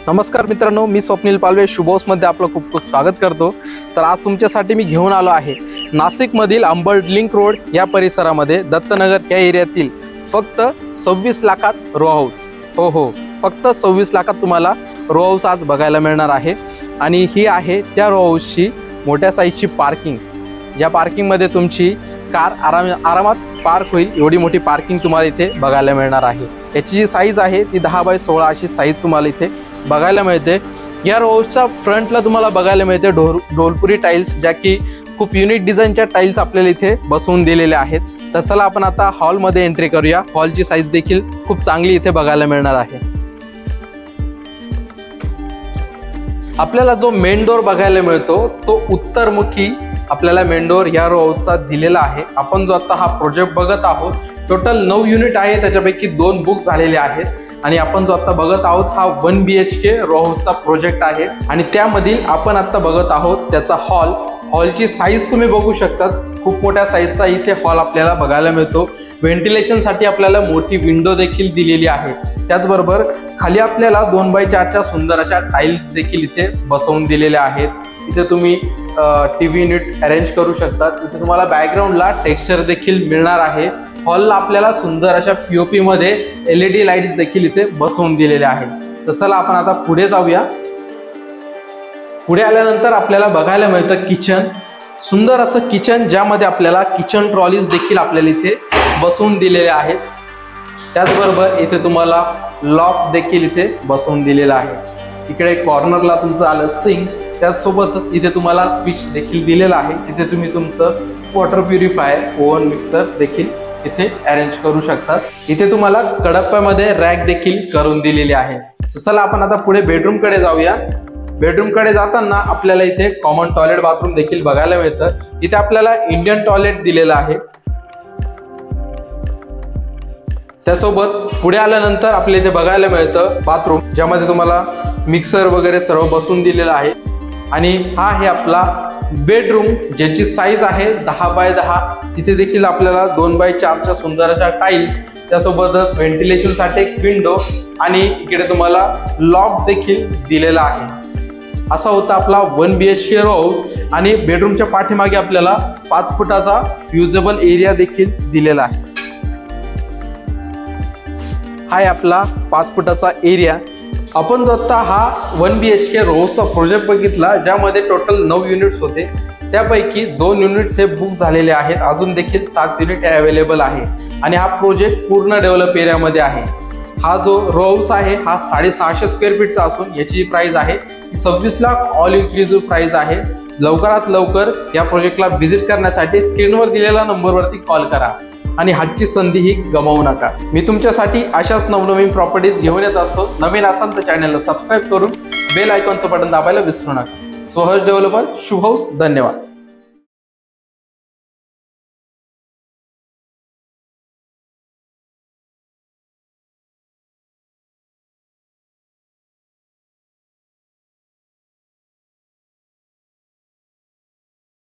नमस्कार मित्रांनो, मी स्वप्नील पालवे शुभ हाऊसमध्ये आपलं खूप खूप स्वागत करतो। तर आज तुमच्यासाठी मी घेऊन आलो आहे नाशिकमधील अंबड लिंक रोड या परिसरामध्ये दत्तनगर या एरियातील फक्त 26 लाखात रो हाऊस। हो, फक्त 26 लाखात तुम्हाला रो हाऊस आज बघायला मिळणार आहे। आणि ही आहे त्या रो हाऊसची मोठ्या साईजची पार्किंग। या पार्किंगमध्ये तुमची कार आरामात पार्क होईल एवढी मोठी पार्किंग तुम्हाला इथे बघायला मिळणार आहे। याची जी साईज आहे ती 10x16 अशी साईज तुम्हाला इथे बघायला मिळते। या रो हाऊसच्या फ्रंटला तुम्हाला बघायला मिळते ढोलपुरी टाइल्स, ज्या की खूप युनिक डिझाईनच्या टाइल्स आपल्याला इथे बसवून दिलेल्या आहेत। तर चला आपण आता हॉलमध्ये एंट्री करूया। हॉलची साईज देखील खूप चांगली इथे बघायला मिळणार आहे। आपल्याला जो मेन डोर बघायला मिळतो तो उत्तरमुखी आपल्याला मेन डोर या रो हाऊसचा दिलेला आहे। आपण जो आता हा प्रोजेक्ट बघत आहोत टोटल 9 युनिट आहे, त्याच्यापैकी 2 बुक झालेले आहेत। आणि आपण जो आता बघत आहोत हा 1 BHK रो हाऊसचा प्रोजेक्ट आहे। आणि त्यामधील आपण आता बघत आहोत त्याचा हॉलची साईज तुम्ही बघू शकता। खूप मोठ्या साईजचा इथे हॉल आपल्याला बघायला मिळतो। व्हेंटिलेशनसाठी आपल्याला मोठी विंडो देखील दिलेली आहे। त्याचबरोबर खाली आपल्याला 2x4च्या सुंदर अशा टाइल्स देखील इथे बसवून दिलेल्या आहेत। इथे तुम्ही टीव्ही युनिट अरेंज करू शकता। इथे तुम्हाला बॅकग्राऊंडला टेक्स्चर देखील मिळणार आहे। हॉलला आपल्याला सुंदर अशा POP मध्ये LED लाईट्स देखील इथे बसवून दिलेल्या आहेत। तर चला आपण आता पुढे जाऊया। पुढे आल्यानंतर आपल्याला बघायला मिळतं किचन, सुंदर असं किचन, ज्यामध्ये आपल्याला किचन ट्रॉलीज देखील आपल्याला इथे बसवून दिलेल्या आहेत। त्याचबरोबर इथे तुम्हाला लॉक देखील इथे बसवून दिलेला आहे। इकडे कॉर्नरला तुमचं आलं सिंक, त्याचसोबतच इथे तुम्हाला स्विच देखील दिलेला आहे, जिथे तुम्ही तुमचं वॉटर प्युरिफायर, ओव्हन, मिक्सर देखील इथे अरेंज करू शकता। इथे तुम्हाला कडप्प्यामध्ये रॅक देखील करून दिलेली आहे। चला आपण आता पुढे बेडरूम कडे जाऊया। बेडरूम कडे जाताना आपल्याला इथे कॉमन टॉयलेट बाथरूम देखील बघायला मिळतं। इथे आपल्याला इंडियन टॉयलेट दिलेलं आहे। त्यासोबत पुढे आल्यानंतर आपल्या इथे बघायला मिळतं बाथरूम, ज्यामध्ये तुम्हाला मिक्सर वगैरे सर्व बसवून दिलेलं आहे। आणि हा आहे आपला बेडरूम, ज्याची साईज आहे 10x10। तिथे देखील आपल्याला 2x4च्या सुंदर अशा टाइल्स, त्यासोबतच व्हेंटिलेशनसाठी एक विंडो आणि इकडे तुम्हाला लॉक देखील दिलेला आहे। असा होता आपला 1 BHK रो हाऊस। आणि बेडरूमच्या पाठीमागे आपल्याला 5 फुटाचा युजेबल एरिया देखील दिलेला आहे। हा आहे आपला 5 फुटाचा एरिया। आपण जो आता हा 1 BHK रो हाऊसचा प्रोजेक्ट बघितला, ज्यामध्ये टोटल 9 युनिट्स होते, त्यापैकी 2 युनिट्स हे बुक झालेले आहेत। अजून देखील 7 युनिट अवेलेबल आहे। आणि हा प्रोजेक्ट पूर्ण डेव्हलप एरियामध्ये आहे। हा जो रो हाऊस आहे हा 650 स्क्वेअर फीटचा असून याची प्राइस आहे 26 लाख ऑल इन्क्लुसिव्ह प्राइस आहे। लवकरात लवकर या प्रोजेक्टला व्हिजिट करण्यासाठी स्क्रीनवर दिलेल्या नंबरवरती कॉल करा आणि हाची संधी ही गमावू नका। मी तुमच्यासाठी अशाच नवनवीन प्रॉपर्टीज घेऊन येत असतो। नवीन असाल तर चॅनलला सबस्क्राईब करून बेल आयकॉनचं बटन दाबायला विसरू नका। स्वहर्ष डेव्हलपर शुभ हाऊस, धन्यवाद।